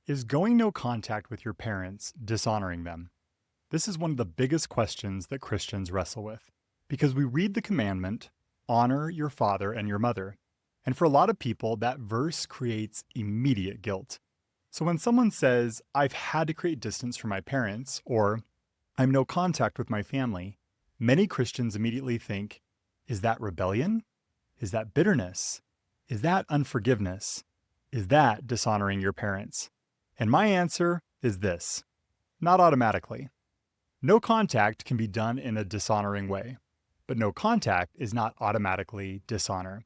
Is going no contact with your parents dishonoring them? This is one of the biggest questions that Christians wrestle with because we read the commandment, honor your father and your mother. And for a lot of people, that verse creates immediate guilt. So when someone says, I've had to create distance from my parents, or I'm no contact with my family, many Christians immediately think, is that rebellion? Is that bitterness? Is that unforgiveness? Is that dishonoring your parents? And my answer is this: not automatically. No contact can be done in a dishonoring way, but no contact is not automatically dishonor.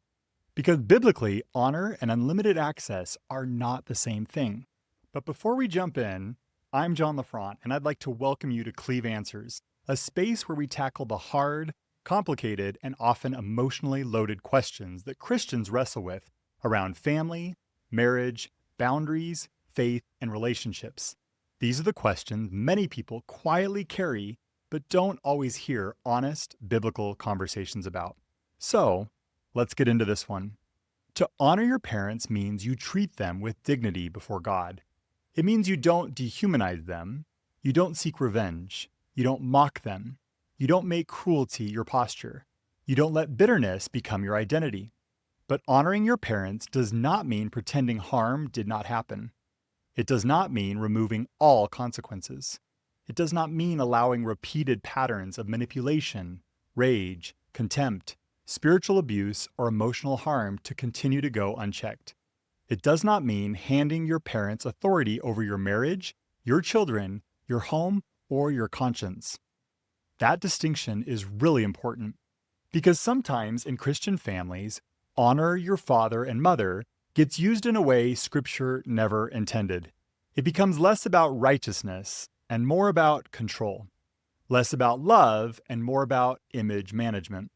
Because biblically, honor and unlimited access are not the same thing. But before we jump in, I'm John LaFront, and I'd like to welcome you to Cleave Answers, a space where we tackle the hard, complicated, and often emotionally loaded questions that Christians wrestle with around family, marriage, boundaries, faith, and relationships. These are the questions many people quietly carry but don't always hear honest biblical conversations about. So, let's get into this one. To honor your parents means you treat them with dignity before God. It means you don't dehumanize them, you don't seek revenge, you don't mock them, you don't make cruelty your posture, you don't let bitterness become your identity. But honoring your parents does not mean pretending harm did not happen. It does not mean removing all consequences. It does not mean allowing repeated patterns of manipulation, rage, contempt, spiritual abuse, or emotional harm to continue to go unchecked. It does not mean handing your parents authority over your marriage, your children, your home, or your conscience. That distinction is really important because sometimes in Christian families, honor your father and mother gets used in a way Scripture never intended. It becomes less about righteousness and more about control, less about love and more about image management,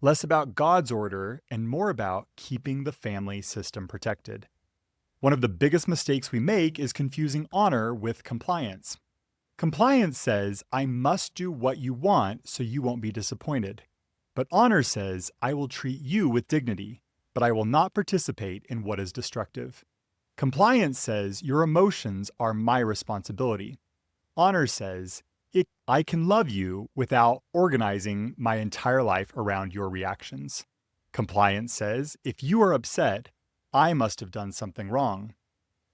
less about God's order and more about keeping the family system protected. One of the biggest mistakes we make is confusing honor with compliance. Compliance says, I must do what you want so you won't be disappointed. But honor says, I will treat you with dignity, but I will not participate in what is destructive. Compliance says, your emotions are my responsibility. Honor says, I can love you without organizing my entire life around your reactions. Compliance says, if you are upset, I must have done something wrong.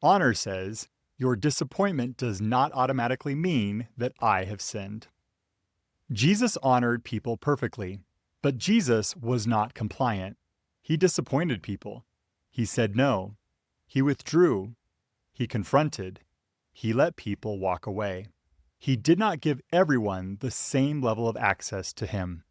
Honor says, your disappointment does not automatically mean that I have sinned. Jesus honored people perfectly, but Jesus was not compliant. He disappointed people. He said no. He withdrew. He confronted. He let people walk away. He did not give everyone the same level of access to him.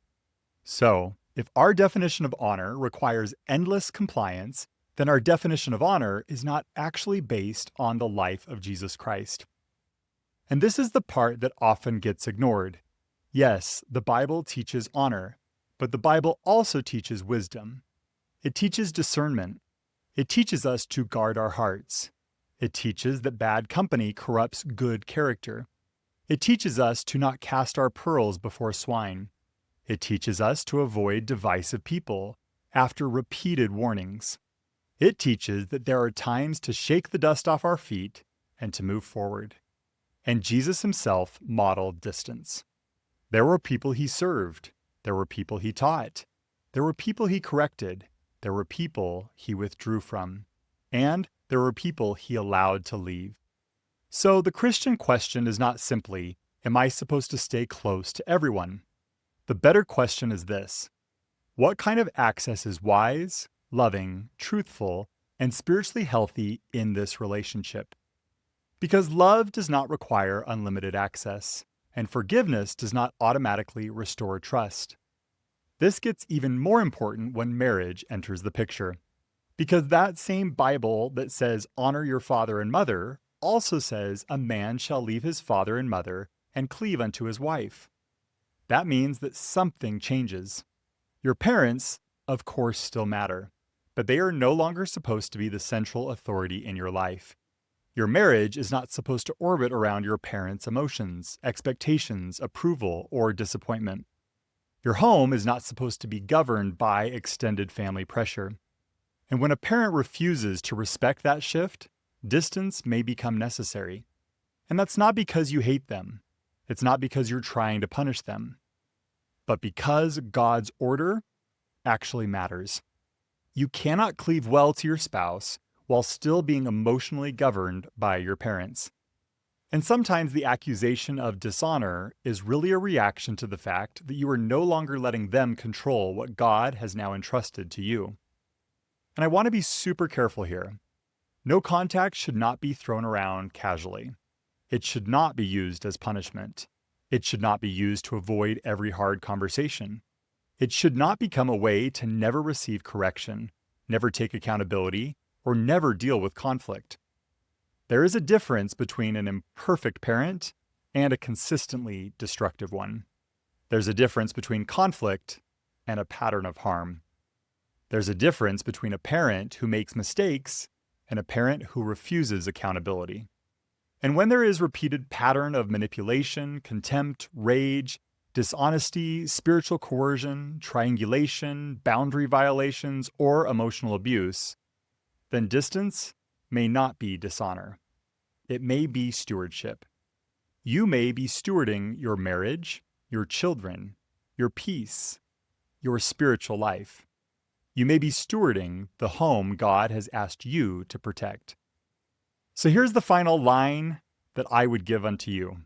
So, if our definition of honor requires endless compliance, then our definition of honor is not actually based on the life of Jesus Christ. And this is the part that often gets ignored. Yes, the Bible teaches honor, but the Bible also teaches wisdom. It teaches discernment. It teaches us to guard our hearts. It teaches that bad company corrupts good character. It teaches us to not cast our pearls before swine. It teaches us to avoid divisive people after repeated warnings. It teaches that there are times to shake the dust off our feet and to move forward. And Jesus himself modeled distance. There were people he served. There were people he taught. There were people he corrected. There were people he withdrew from. And there were people he allowed to leave. So the Christian question is not simply, am I supposed to stay close to everyone? The better question is this: what kind of access is wise, loving, truthful, and spiritually healthy in this relationship? Because love does not require unlimited access, and forgiveness does not automatically restore trust. This gets even more important when marriage enters the picture. Because that same Bible that says honor your father and mother also says a man shall leave his father and mother and cleave unto his wife. That means that something changes. Your parents, of course, still matter, but they are no longer supposed to be the central authority in your life. Your marriage is not supposed to orbit around your parents' emotions, expectations, approval, or disappointment. Your home is not supposed to be governed by extended family pressure. And when a parent refuses to respect that shift, distance may become necessary. And that's not because you hate them. It's not because you're trying to punish them, but because God's order actually matters. You cannot cleave well to your spouse while still being emotionally governed by your parents. And sometimes the accusation of dishonor is really a reaction to the fact that you are no longer letting them control what God has now entrusted to you. And I want to be super careful here. No contact should not be thrown around casually. It should not be used as punishment. It should not be used to avoid every hard conversation. It should not become a way to never receive correction, never take accountability, or never deal with conflict. There is a difference between an imperfect parent and a consistently destructive one. There's a difference between conflict and a pattern of harm. There's a difference between a parent who makes mistakes and a parent who refuses accountability. And when there is repeated pattern of manipulation, contempt, rage, dishonesty, spiritual coercion, triangulation, boundary violations, or emotional abuse, then distance may not be dishonor. It may be stewardship. You may be stewarding your marriage, your children, your peace, your spiritual life. You may be stewarding the home God has asked you to protect. So here's the final line that I would give unto you.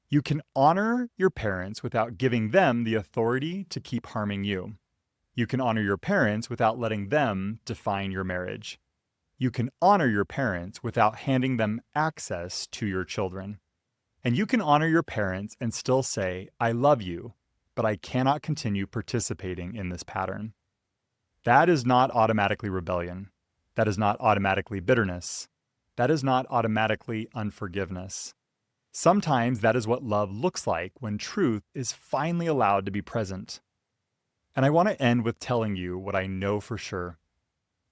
You can honor your parents without giving them the authority to keep harming you. You can honor your parents without letting them define your marriage. You can honor your parents without handing them access to your children. And you can honor your parents and still say, I love you, but I cannot continue participating in this pattern. That is not automatically rebellion. That is not automatically bitterness. That is not automatically unforgiveness. Sometimes that is what love looks like when truth is finally allowed to be present. And I want to end with telling you what I know for sure,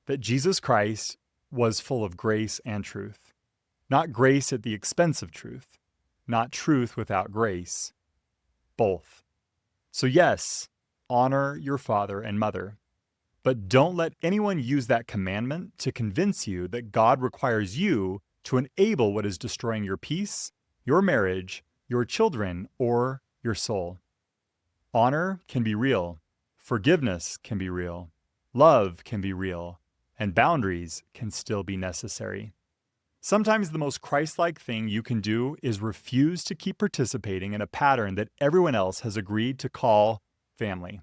that Jesus Christ was full of grace and truth. Not grace at the expense of truth, not truth without grace. Both. So yes, honor your father and mother. But don't let anyone use that commandment to convince you that God requires you to enable what is destroying your peace, your marriage, your children, or your soul. Honor can be real. Forgiveness can be real. Love can be real. And boundaries can still be necessary. Sometimes the most Christ-like thing you can do is refuse to keep participating in a pattern that everyone else has agreed to call family.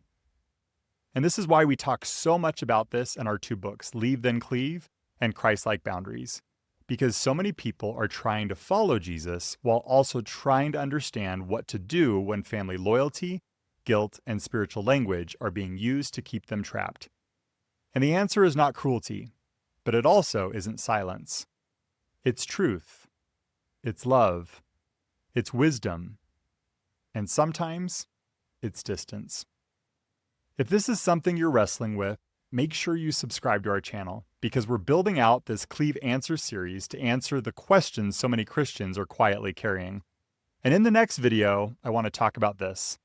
And this is why we talk so much about this in our two books, Leave Then Cleave and Christ-like Boundaries, because so many people are trying to follow Jesus while also trying to understand what to do when family loyalty, guilt, and spiritual language are being used to keep them trapped. And the answer is not cruelty, but it also isn't silence. It's truth, it's love, it's wisdom, and sometimes it's distance. If this is something you're wrestling with, make sure you subscribe to our channel because we're building out this Cleave Answers series to answer the questions so many Christians are quietly carrying. And in the next video, I want to talk about this.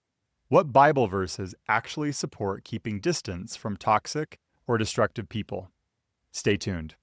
What Bible verses actually support keeping distance from toxic or destructive people? Stay tuned.